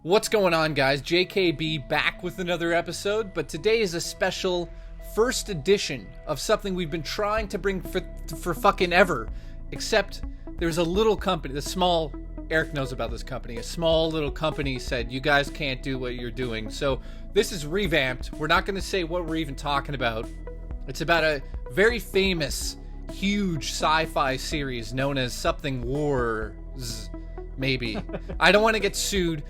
What's going on, guys? JKB back with another episode, but today is a special first edition of something we've been trying to bring for fucking ever, except there's a little company, Eric knows about this company, a small little company said, you guys can't do what you're doing, so this is revamped. We're not going to say what we're even talking about. It's about a very famous, huge sci-fi series known as something Wars, maybe. I don't want to get sued.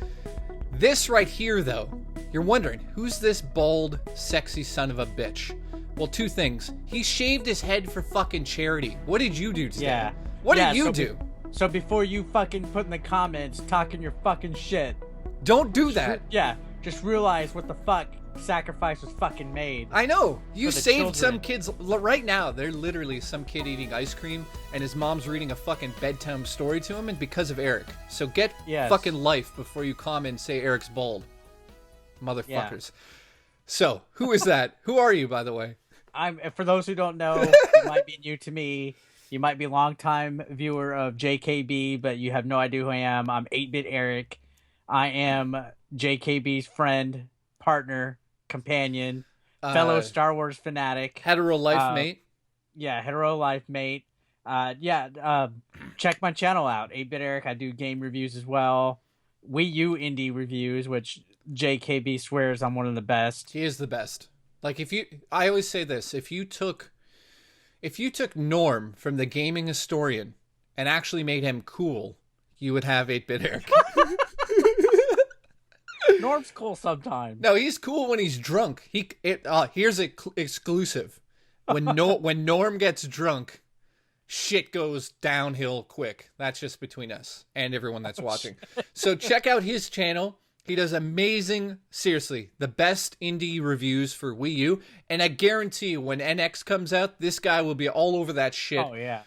This right here, though, you're wondering, who's this bald, sexy son of a bitch? Well, two things. He shaved his head for fucking charity. What did you do today? Yeah. What did you do? So before you fucking put in the comments talking your fucking shit. Don't do that. Just realize what the fuck sacrifice was fucking made. I know. You saved children. some kids. Right now, they're literally some kid eating ice cream and his mom's reading a fucking bedtime story to him, and because of Eric. So get fucking life before you comment and say Eric's bald. Motherfuckers. Yeah. So, who is that? Who are you, by the way? For those who don't know, you might be new to me. You might be a longtime viewer of JKB, but you have no idea who I am. I'm 8-Bit Eric. I am JKB's friend, partner, companion, fellow Star Wars fanatic. Hetero life mate. Yeah, hetero life mate. Check my channel out, 8-Bit Eric. I do game reviews as well. Wii U indie reviews, which JKB swears I'm one of the best. He is the best. Like, I always say this, if you took Norm from the Gaming Historian and actually made him cool, you would have 8-Bit Eric. Norm's cool sometimes. No, he's cool when he's drunk. Here's exclusive. When Norm gets drunk, shit goes downhill quick. That's just between us and everyone that's watching. So check out his channel. He does amazing, seriously, the best indie reviews for Wii U. And I guarantee you, when NX comes out, this guy will be all over that shit. Oh, yeah.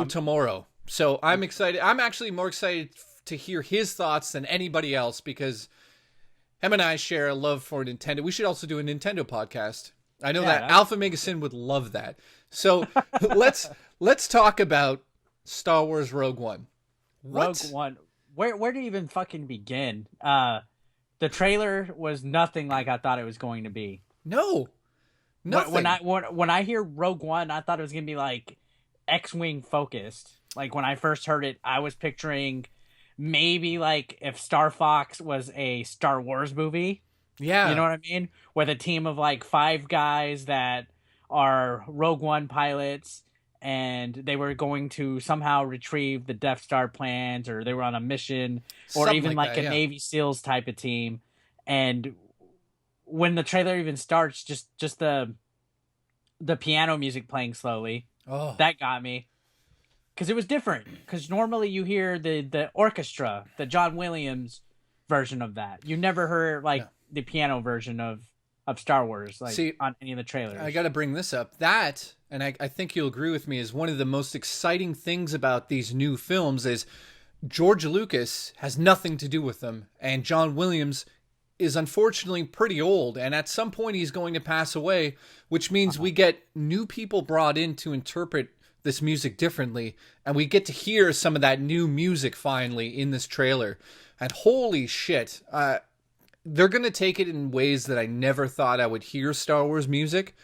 Tomorrow. So I'm excited. I'm actually more excited to hear his thoughts than anybody else, because him and I share a love for Nintendo. We should also do a Nintendo podcast. I know that Alpha Megasin would love that. So let's talk about Star Wars Rogue One. Rogue One. Where to even fucking begin? The trailer was nothing like I thought it was going to be. No, nothing. When I hear Rogue One, I thought it was gonna be like X-Wing focused. Like when I first heard it, I was picturing maybe like if Star Fox was a Star Wars movie. Yeah, you know what I mean? With a team of like 5 guys that are Rogue One pilots, and they were going to somehow retrieve the Death Star plans, or they were on a mission, or something even like a Navy SEALs type of team. And when the trailer even starts, just the piano music playing slowly, that got me. Because it was different. Because normally you hear the orchestra, the John Williams version of that. You never heard the piano version of Star Wars, on any of the trailers. I got to bring this up. That, and I think you'll agree with me, is one of the most exciting things about these new films is George Lucas has nothing to do with them, and John Williams is unfortunately pretty old, and at some point he's going to pass away, which means we get new people brought in to interpret this music differently, and we get to hear some of that new music finally in this trailer. And holy shit, they're going to take it in ways that I never thought I would hear Star Wars music,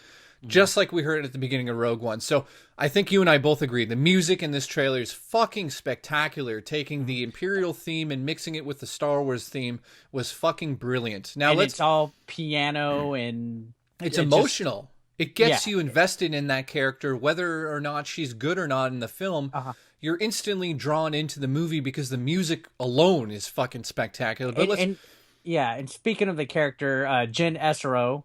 just like we heard at the beginning of Rogue One. So I think you and I both agree. The music in this trailer is fucking spectacular. Taking the Imperial theme and mixing it with the Star Wars theme was fucking brilliant. Now it's all piano and it's emotional. It gets you invested in that character, whether or not she's good or not in the film. You're instantly drawn into the movie because the music alone is fucking spectacular. But and speaking of the character, Jyn Erso,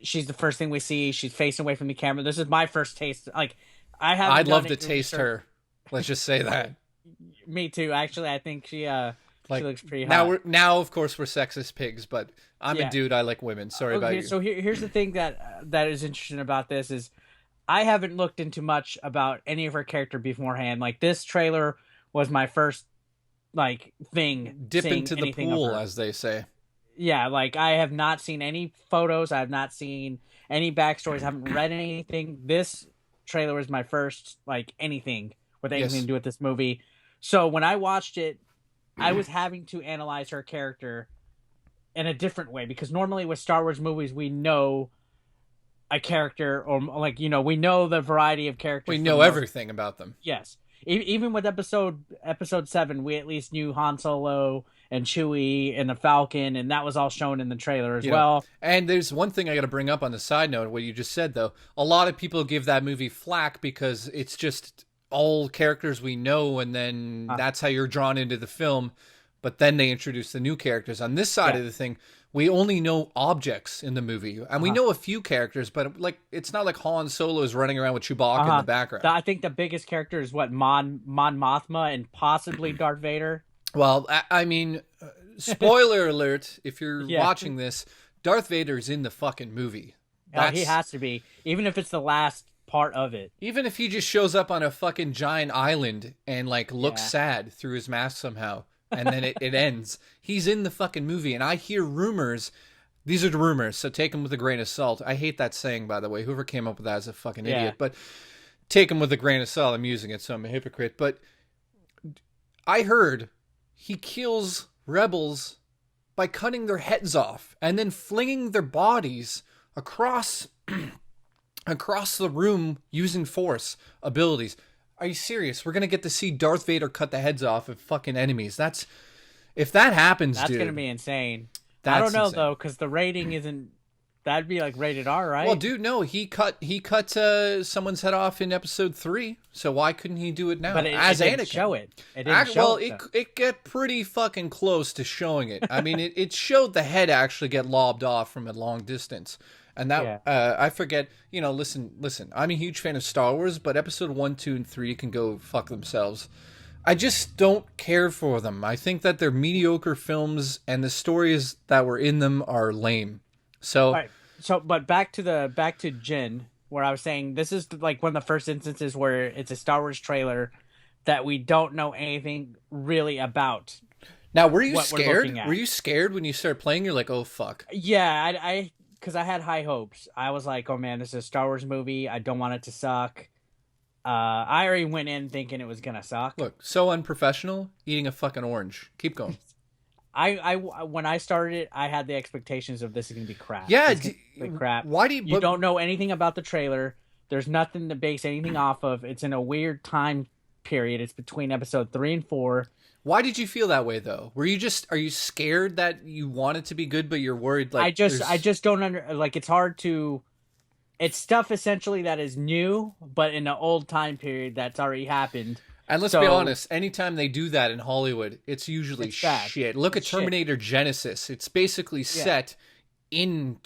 she's the first thing we see. She's facing away from the camera. This is my first taste. I'd love to taste her. Let's just say that. Me too. Actually, I think she looks pretty hot. Now, of course, we're sexist pigs, but I'm a dude. I like women. Sorry about you. So here's the thing that is interesting about this is I haven't looked into much about any of her character beforehand. Like, this trailer was my first thing. Dip into the pool, as they say. Yeah, I have not seen any photos. I have not seen any backstories. I haven't read anything. This trailer was my first anything with anything to do with this movie. So when I watched it, I was having to analyze her character in a different way, because normally with Star Wars movies we know a character, or like, we know the variety of characters. We know everything about them. Yes. Even with episode 7, we at least knew Han Solo and Chewie and the Falcon, and that was all shown in the trailer as well. And there's one thing I got to bring up on the side note, what you just said, though. A lot of people give that movie flack because it's just all characters we know, and then that's how you're drawn into the film. But then they introduce the new characters. On this side of the thing, we only know objects in the movie. And we know a few characters, but like it's not like Han Solo is running around with Chewbacca in the background. I think the biggest character is Mon Mothma and possibly Darth Vader. Well, I mean, spoiler alert, if you're watching this, Darth Vader's in the fucking movie. He has to be, even if it's the last part of it. Even if he just shows up on a fucking giant island and like looks sad through his mask somehow, and then it ends. He's in the fucking movie, and I hear rumors. These are the rumors, so take them with a grain of salt. I hate that saying, by the way. Whoever came up with that is a fucking idiot. But take them with a grain of salt. I'm using it, so I'm a hypocrite. But I heard he kills rebels by cutting their heads off and then flinging their bodies across the room using force abilities. Are you serious? We're going to get to see Darth Vader cut the heads off of fucking enemies. If that happens, that's dude. That's going to be insane. I don't know, insane. though, because the rating isn't... That'd be like rated R, right? Well, dude, no. He cut someone's head off in episode 3, so why couldn't he do it now? But it didn't show it. It didn't show it. Well, it get pretty fucking close to showing it. I mean, it showed the head actually get lobbed off from a long distance. And that, I forget, listen, I'm a huge fan of Star Wars, but episode 1, 2, and 3 can go fuck themselves. I just don't care for them. I think that they're mediocre films, and the stories that were in them are lame. So, right. But back to Jin, where I was saying this is like one of the first instances where it's a Star Wars trailer that we don't know anything really about. Now, were you scared? Were you scared when you started playing? You're like, oh fuck. Yeah, because I had high hopes. I was like, oh man, this is a Star Wars movie. I don't want it to suck. I already went in thinking it was gonna suck. Look, so unprofessional, eating a fucking orange. Keep going. When I started it, I had the expectations of this is gonna be crap. Yeah, crap. Why do you don't know anything about the trailer? There's nothing to base anything off of. It's in a weird time period. It's between episode 3 and 4. Why did you feel that way though? Are you scared that you want it to be good, but you're worried? Like I just don't it's hard to. It's stuff essentially that is new, but in an old time period that's already happened. And let's be honest, anytime they do that in Hollywood, it's usually shit. Look at Terminator Genesis. It's basically set in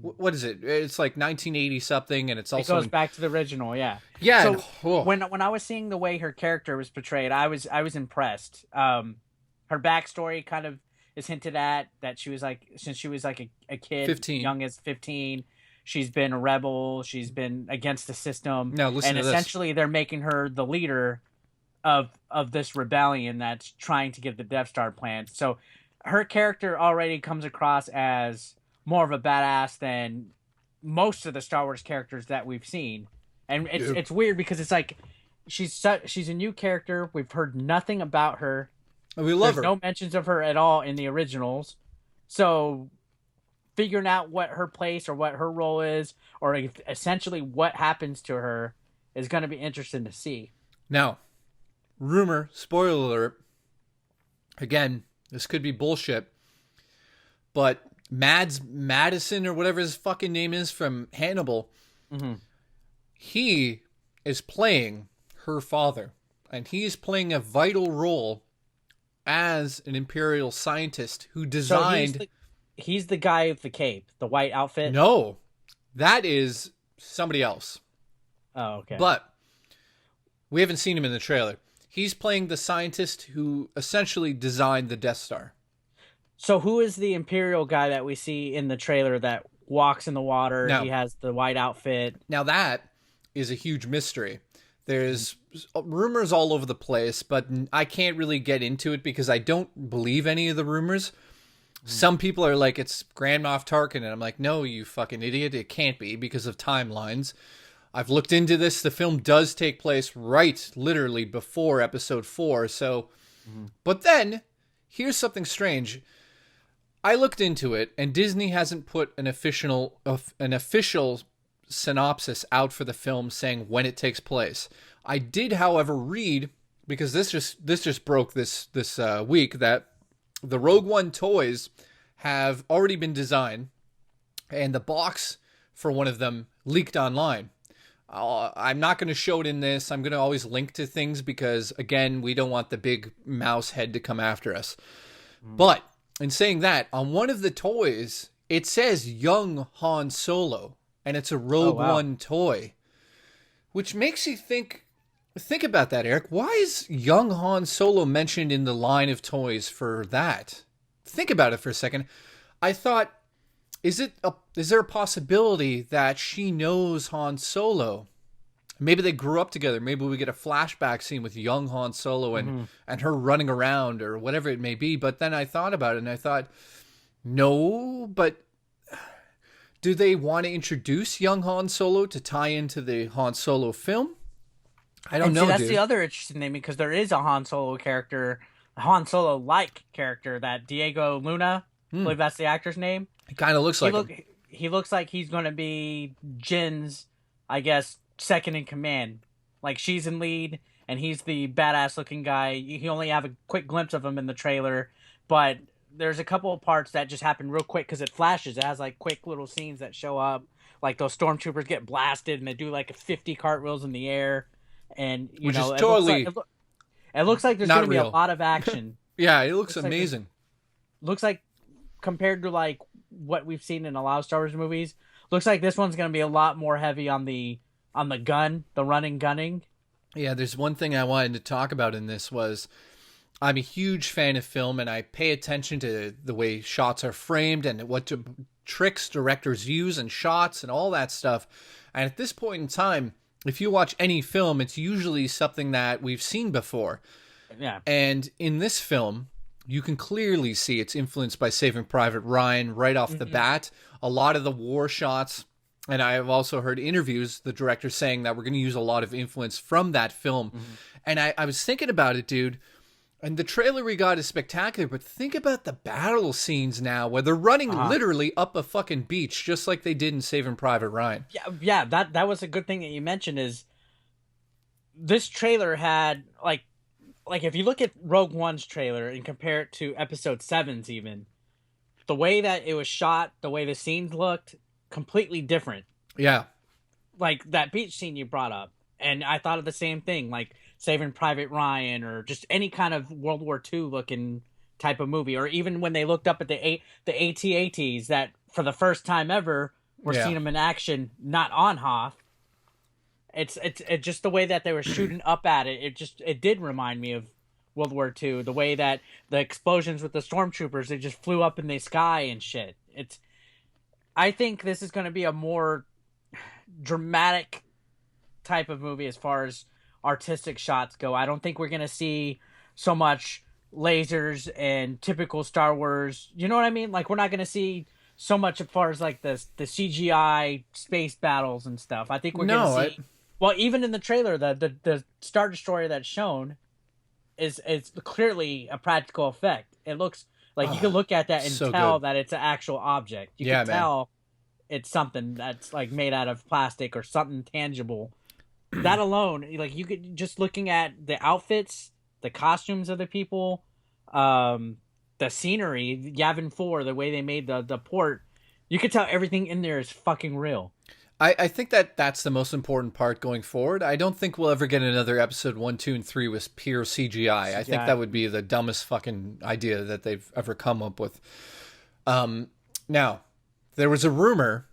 what is it? It's like 1980 something, and it's also it goes back to the original, yeah. So when I was seeing the way her character was portrayed, I was impressed. Her backstory kind of is hinted at, that she was like, since she was like a kid, 15. Young as 15, she's been a rebel, she's been against the system. Now listen and to essentially they're making her the leader of this rebellion that's trying to get the Death Star planned. So her character already comes across as more of a badass than most of the Star Wars characters that we've seen. And it's weird because it's like she's a new character. We've heard nothing about her. We love her. No mentions of her at all in the originals. So figuring out what her place or what her role is, or essentially what happens to her, is going to be interesting to see. Now, spoiler alert, again, this could be bullshit, but Madison or whatever his fucking name is from Hannibal, he is playing her father, and he's playing a vital role as an Imperial scientist who designed... So he's the guy with the cape, the white outfit? No, that is somebody else. Oh, okay. But we haven't seen him in the trailer. He's playing the scientist who essentially designed the Death Star. So who is the Imperial guy that we see in the trailer that walks in the water? He has the white outfit. Now that is a huge mystery. There's rumors all over the place, but I can't really get into it because I don't believe any of the rumors. Some people are like, it's Grand Moff Tarkin, and I'm like, no, you fucking idiot, it can't be because of timelines. I've looked into this. The film does take place literally before episode 4, so But then, here's something strange. I looked into it, and Disney hasn't put an official synopsis out for the film saying when it takes place. I did, however, read, because this just broke this week, that the Rogue One toys have already been designed, and the box for one of them leaked online. I'm not going to show it in this. I'm going to always link to things because, again, we don't want the big mouse head to come after us. But in saying that, on one of the toys, it says young Han Solo, and it's a Rogue One toy, which makes you think about that, Eric. Why is young Han Solo mentioned in the line of toys for that? Think about it for a second. I thought, is there a possibility that she knows Han Solo? Maybe they grew up together. Maybe we get a flashback scene with young Han Solo and her running around or whatever it may be. But then I thought about it and I thought, no, but do they want to introduce young Han Solo to tie into the Han Solo film? I don't know, that's dude. the other interesting thing, because there is a Han Solo character, a Han Solo-like character, that Diego Luna, I believe that's the actor's name. It kind of looks like him. He looks like he's going to be Jin's, I guess, second in command. Like, she's in lead, and he's the badass-looking guy. You only have a quick glimpse of him in the trailer, but there's a couple of parts that just happen real quick because it flashes. It has, like, quick little scenes that show up. Like, those stormtroopers get blasted, and they do, like, 50 cartwheels in the air. And, Which is totally... It looks like there's going to be a lot of action. Yeah, it looks amazing. Looks like, compared to, like, what we've seen in a lot of Star Wars movies, looks like this one's going to be a lot more heavy on the gun, the running gunning. Yeah, there's one thing I wanted to talk about in this was I'm a huge fan of film, and I pay attention to the way shots are framed and what tricks directors use and shots and all that stuff. And at this point in time, if you watch any film, it's usually something that we've seen before. Yeah. And in this film, you can clearly see it's influenced by Saving Private Ryan right off the bat. A lot of the war shots, and I have also heard interviews, the director saying that we're going to use a lot of influence from that film. And I was thinking about it, dude, and the trailer we got is spectacular, but think about the battle scenes now where they're running literally up a fucking beach, just like they did in Saving Private Ryan. Yeah, that was a good thing that you mentioned, is this trailer had, like if you look at Rogue One's trailer and compare it to Episode 7's even, the way that it was shot, the way the scenes looked, completely different. Yeah. Like that beach scene you brought up, and I thought of the same thing, like Saving Private Ryan or just any kind of World War II looking type of movie, or even when they looked up at the AT-ATs that for the first time ever we're seeing them in action, not on Hoth. It's just the way that they were shooting up at it. It did remind me of World War II. The way that the explosions with the stormtroopers, they just flew up in the sky and shit. I think this is going to be a more dramatic type of movie as far as artistic shots go. I don't think we're going to see so much lasers and typical Star Wars. You know what I mean? Like, we're not going to see so much as far as like the CGI space battles and stuff. I think we're going to see. Well, even in the trailer, the Star Destroyer that's shown is clearly a practical effect. It looks like you can look at that and tell that it's an actual object. You can tell it's something that's like made out of plastic or something tangible. That alone, like, you could just looking at the outfits, the costumes of the people, the scenery, Yavin 4, the way they made the port, you could tell everything in there is fucking real. I think that's the most important part going forward. I don't think we'll ever get another episode 1, 2, and 3 with pure CGI. I think that would be the dumbest fucking idea that they've ever come up with. Now, there was a rumor.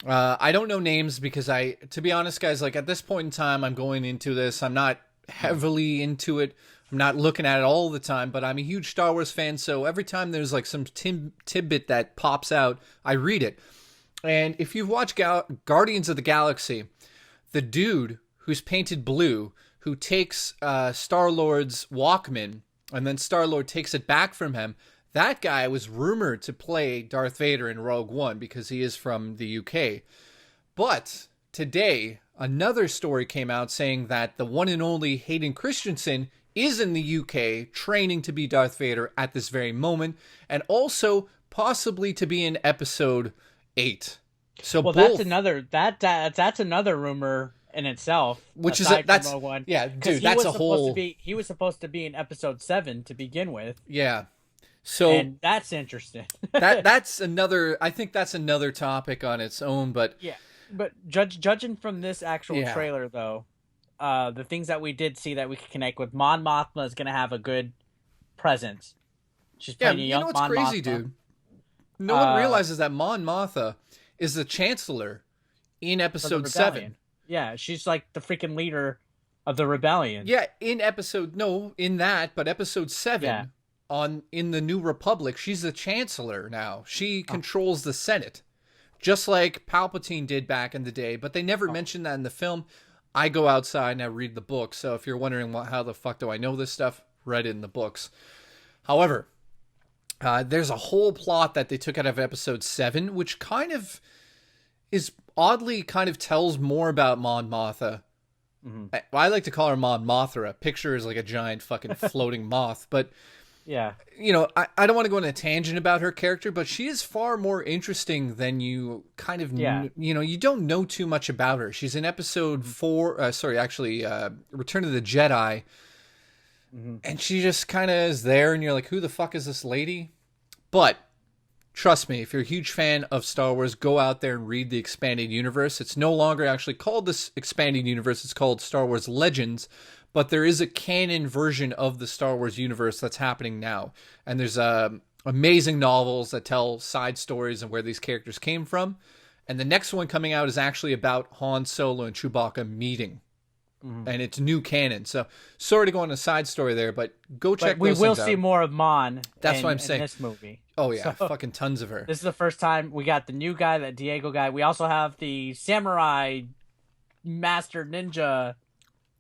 I don't know names because to be honest, guys, like at this point in time, I'm going into this. I'm not heavily into it. I'm not looking at it all the time, but I'm a huge Star Wars fan. So every time there's like some tidbit that pops out, I read it. And if you've watched Guardians of the Galaxy, the dude who's painted blue, who takes Star-Lord's Walkman, and then Star-Lord takes it back from him, that guy was rumored to play Darth Vader in Rogue One because he is from the UK. But today, another story came out saying that the one and only Hayden Christensen is in the UK training to be Darth Vader at this very moment, and also possibly to be in episode 8. So well, both, that's another rumor in itself. which is aside from that's Rogue One, yeah, 'cause dude, that's a whole he was supposed to be in episode 7 to begin with, yeah. So and that's interesting. that's another. I think that's another topic on its own. But Yeah, but judging from this actual Yeah. trailer, though, the things that we did see that we could connect with, Mon Mothma is going to have a good presence. She's yeah, playing a you young know what's Mon crazy, Mothma. dude? No one realizes that Mon Mothma is the Chancellor in of the episode 7. rebellion. Yeah, she's like the freaking leader of the rebellion. Yeah, in episode 7 Yeah. in the New Republic, she's the Chancellor now. She controls the Senate, just like Palpatine did back in the day. But they never mentioned that in the film. I go outside and I read the book. So if you're wondering how the fuck do I know this stuff, read it in the books. However, there's a whole plot that they took out of episode 7, which kind of is oddly kind of tells more about Mon Mothma. I like to call her Mon Mothra. Picture is like a giant fucking floating moth. But, Yeah. you know, I don't want to go on a tangent about her character, but she is far more interesting than you kind of, you know, you don't know too much about her. She's in episode 4, Return of the Jedi. And she just kind of is there, and you're like, who the fuck is this lady? But trust me, if you're a huge fan of Star Wars, go out there and read the expanded universe. It's no longer actually called this expanded universe. It's called Star Wars Legends. But there is a canon version of the Star Wars universe that's happening now. And there's amazing novels that tell side stories and where these characters came from. And the next one coming out is actually about Han Solo and Chewbacca meeting. And it's new canon. So sorry to go on a side story there, but go check we those will things see out. more of Mon. That's what I'm saying. In this movie. Oh, yeah. So, Fucking tons of her. this is the first time we got the new guy, that Diego guy. We also have the samurai master ninja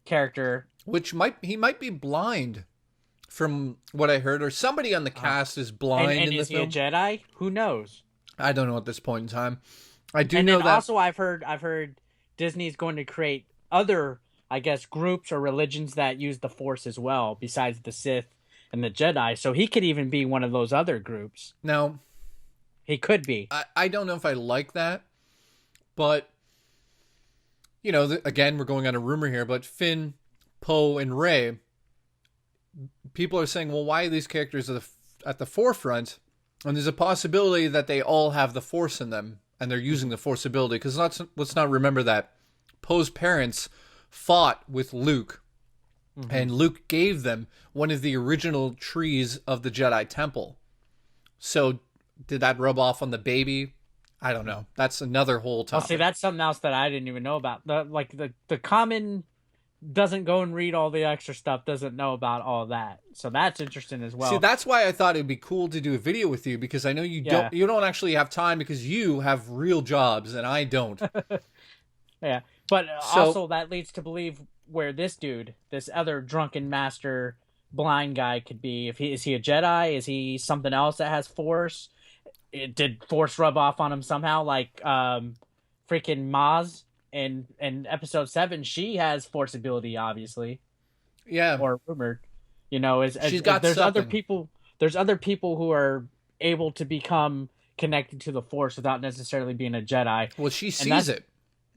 character. Which he might be blind from what I heard, or somebody on the cast is blind And in the is he film. a Jedi? Who knows? I don't know at this point in time. I do And know then that. also I've heard Disney's going to create other, I guess, groups or religions that use the Force as well, besides the Sith and the Jedi. So he could even be one of those other groups. Now, He could be. I don't know if I like that, but, you know, again, we're going on a rumor here, but Finn, Poe, and Rey, people are saying, well, why are these characters at the forefront? And there's a possibility that they all have the Force in them, and they're using the Force ability, because let's not remember that Poe's parents fought with Luke, and Luke gave them one of the original trees of the Jedi Temple. So did that rub off on the baby? I don't know. That's another whole topic. Well, see, that's something else that I didn't even know about. The common doesn't go and read all the extra stuff, doesn't know about all that. So that's interesting as well. See, that's why I thought it'd be cool to do a video with you, because I know you don't actually have time, because you have real jobs and I don't. Yeah. But also that leads to believe where this dude, this other drunken master blind guy could be. Is he a Jedi? Is he something else that has Force? Did Force rub off on him somehow? Like freaking Maz in episode 7, she has Force ability, obviously. Yeah. Or rumored. You know, She's got there's something. other people who are able to become connected to the Force without necessarily being a Jedi. Well, she sees it.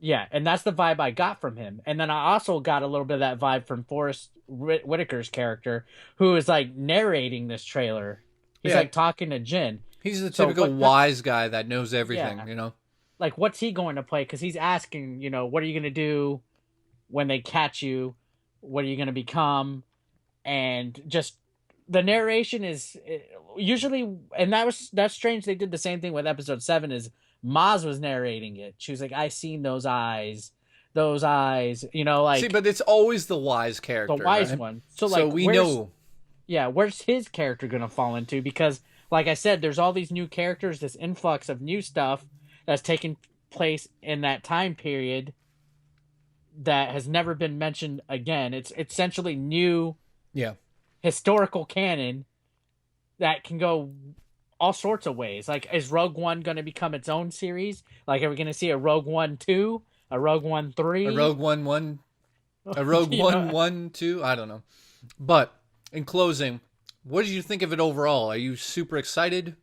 Yeah, and that's the vibe I got from him. And then I also got a little bit of that vibe from Forrest Whitaker's character, who is like narrating this trailer. He's like talking to Jin. He's the typical wise guy that knows everything, Yeah. you know? Like, what's he going to play? Because he's asking, you know, what are you going to do when they catch you? What are you going to become? And just the narration is usually, and that's strange. They did the same thing with episode 7. Is Maz was narrating it. She was like, I seen those eyes, you know, like. See, but it's always the wise character. The wise right? one. So like, we know. Yeah, where's his character going to fall into? Because, like I said, there's all these new characters, this influx of new stuff that's taking place in that time period that has never been mentioned again. It's essentially new historical canon that can go all sorts of ways. Like, is Rogue One going to become its own series? Like, are we going to see a Rogue One 2? A Rogue One 3? A Rogue One 1? A Rogue One 1, 2? I don't know. But in closing, what did you think of it overall? Are you super excited?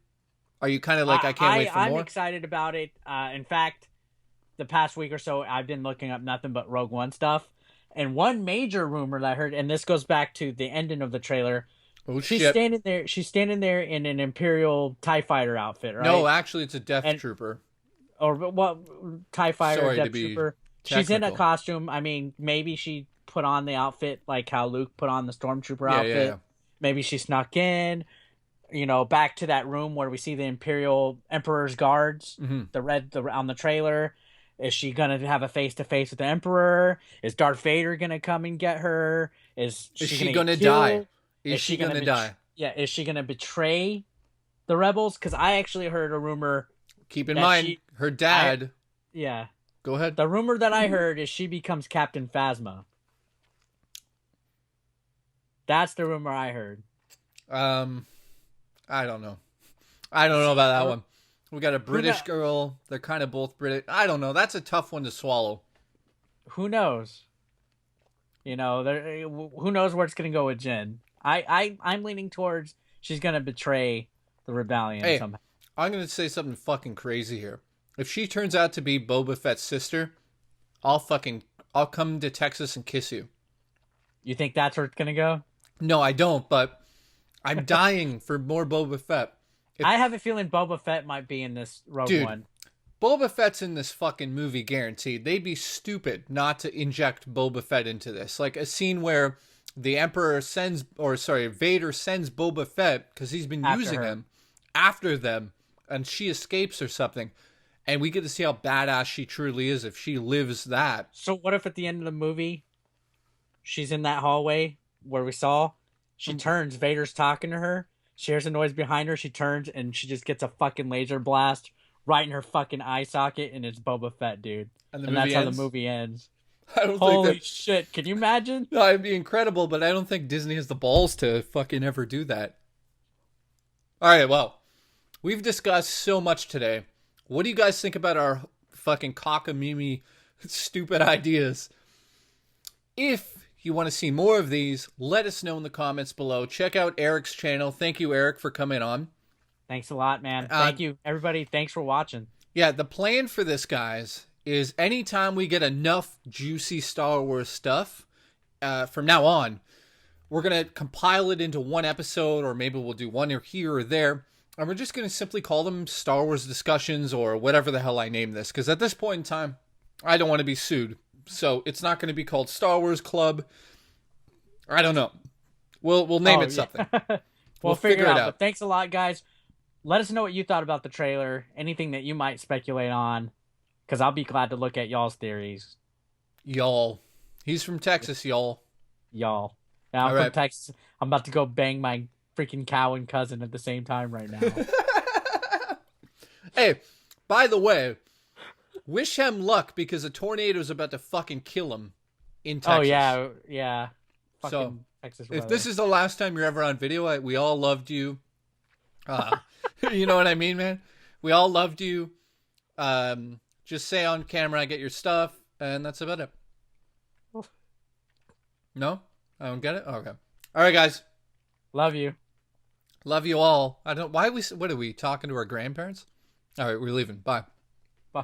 Are you kind of like, I can't wait for I'm more? excited about it. In fact, the past week or so, I've been looking up nothing but Rogue One stuff. And one major rumor that I heard, and this goes back to the ending of the trailer. Oh, She's shit. standing there. She's standing there in an Imperial TIE fighter outfit, No, right? actually, it's a Death And Trooper. or what TIE fighter, Sorry to Death be Trooper. She's in a technical. costume. I mean, maybe she put on the outfit like how Luke put on the Stormtrooper Yeah, outfit. yeah. Maybe she snuck in. Back to that room where we see the Imperial Emperor's guards, Mm-hmm. on the trailer. Is she gonna have a face to face with the Emperor? Is Darth Vader gonna come and get her? Is Is she she gonna gonna get die? killed? Is she gonna die? Yeah, is she gonna betray the rebels? Because I actually heard a rumor Keep in that mind, her dad. yeah, Go ahead. the rumor that I heard is she becomes Captain Phasma. That's the rumor I heard. I don't know. I don't know about that Or- one. We got a British girl. They're kind of both British. I don't know. That's a tough one to swallow. Who knows? Who knows where it's gonna go with Jin? I'm leaning towards she's gonna betray the rebellion Hey, somehow. I'm going to say something fucking crazy here. If she turns out to be Boba Fett's sister, I'll come to Texas and kiss you. You think that's where it's gonna go? No, I don't, but I'm dying for more Boba Fett. I have a feeling Boba Fett might be in this Rogue Dude, One. Boba Fett's in this fucking movie, guaranteed. They'd be stupid not to inject Boba Fett into this. Like a scene where the Vader sends Boba Fett, because he's been After using her. him, after them, and she escapes or something. And we get to see how badass she truly is if she lives that. So what if at the end of the movie, she's in that hallway where we saw, she turns, Vader's talking to her, she hears a noise behind her, she turns, and she just gets a fucking laser blast right in her fucking eye socket, and it's Boba Fett, dude. And the And movie that's how ends? the movie ends. I don't Holy think shit, can you imagine? that... No, it'd be incredible, but I don't think Disney has the balls to fucking ever do that. Alright, well, we've discussed so much today. What do you guys think about our fucking cockamamie stupid ideas? If you want to see more of these, let us know in the comments below. Check out Eric's channel. Thank you, Eric, for coming on. Thanks a lot, man. Thank you, everybody. Thanks for watching. Yeah, the plan for this, guys, is anytime we get enough juicy Star Wars stuff, from now on, we're going to compile it into one episode, or maybe we'll do one here or there, and we're just going to simply call them Star Wars discussions or whatever the hell I name this, because at this point in time, I don't want to be sued. So it's not going to be called Star Wars Club. I don't know. We'll name it something. We'll figure it out. But thanks a lot, guys. Let us know what you thought about the trailer. Anything that you might speculate on, because I'll be glad to look at y'all's theories. Y'all. He's from Texas, y'all. Y'all. Now I'm All from Texas. I'm about to go bang my freaking cow and cousin at the same time right now. Hey, by the way, wish him luck because a tornado is about to fucking kill him in Texas. Oh, yeah. Fucking So, Texas if weather. this is the last time you're ever on video, we all loved you. You know what I mean, man? We all loved you. Just say on camera, I get your stuff, and that's about it. No? I don't get it? Okay. All right, guys. Love you. Love you all. What are we talking to our grandparents? All right, we're leaving. Bye. Bye.